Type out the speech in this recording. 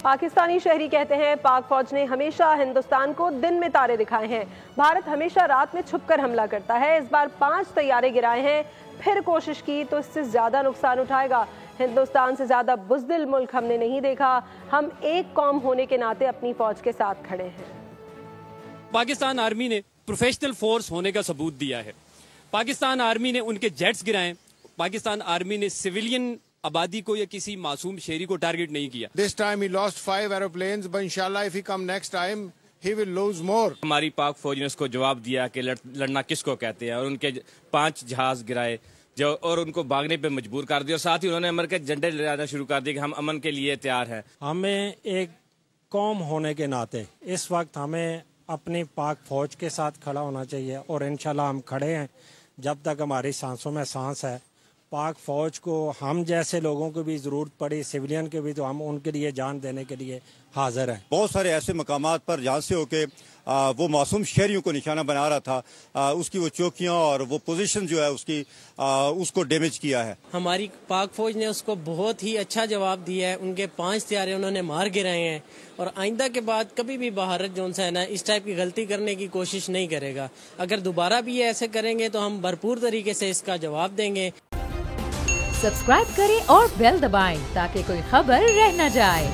پاکستانی شہری کہتے ہیں پاک فوج نے ہمیشہ ہندوستان کو دن میں تارے دکھائے ہیں، بھارت ہمیشہ رات میں چھپ کر حملہ کرتا ہے، اس بار 5 طیارے گرائے ہیں، پھر کوشش کی تو اس سے زیادہ نقصان اٹھائے گا۔ ہندوستان سے زیادہ بزدل ملک ہم نے نہیں دیکھا، ہم ایک قوم ہونے کے ناطے اپنی فوج کے ساتھ کھڑے ہیں۔ پاکستان آرمی نے پروفیشنل فورس ہونے کا ثبوت دیا ہے۔ پاکستان آرمی نے ان کے جیٹس گرائے، پاکستان آرمی نے سویلین آبادی کو یا کسی معصوم شہری کو ٹارگٹ نہیں کیا۔ This time he lost 5 aeroplanes, but inshallah if he come next time he will lose more. ہماری پاک فوج نے اس کو جواب دیا کہ لڑنا کس کو کہتے ہیں، اور ان کے 5 جہاز گرائے اور ان کو بھاگنے پہ مجبور کر دیا، اور ساتھ ہی انہوں نے امریکہ کے جھنڈے لہرانا شروع کر دیا کہ ہم امن کے لیے تیار ہیں۔ ہمیں ایک قوم ہونے کے ناطے اس وقت ہمیں اپنی پاک فوج کے ساتھ کھڑا ہونا چاہیے، اور انشاءاللہ ہم کھڑے ہیں جب تک ہماری سانسوں میں سانس ہے۔ پاک فوج کو ہم جیسے لوگوں کو بھی ضرورت پڑی، سویلین کے بھی، تو ہم ان کے لیے جان دینے کے لیے حاضر ہیں۔ بہت سارے ایسے مقامات پر جہاں سے ہو کے وہ معصوم شہریوں کو نشانہ بنا رہا تھا، اس کی وہ چوکیاں اور وہ پوزیشن جو ہے اس کو ڈیمیج کیا ہے۔ ہماری پاک فوج نے اس کو بہت ہی اچھا جواب دیا ہے، ان کے 5 طیارے انہوں نے مار گرائے ہیں، اور آئندہ کے بعد کبھی بھی بھارت جو ہے نا اس ٹائپ کی غلطی کرنے کی کوشش نہیں کرے گا۔ اگر دوبارہ بھی یہ ایسے کریں گے تو ہم بھرپور طریقے سے اس کا جواب دیں گے۔ سبسکرائب کریں اور بیل دبائیں تاکہ کوئی خبر رہ نہ جائے۔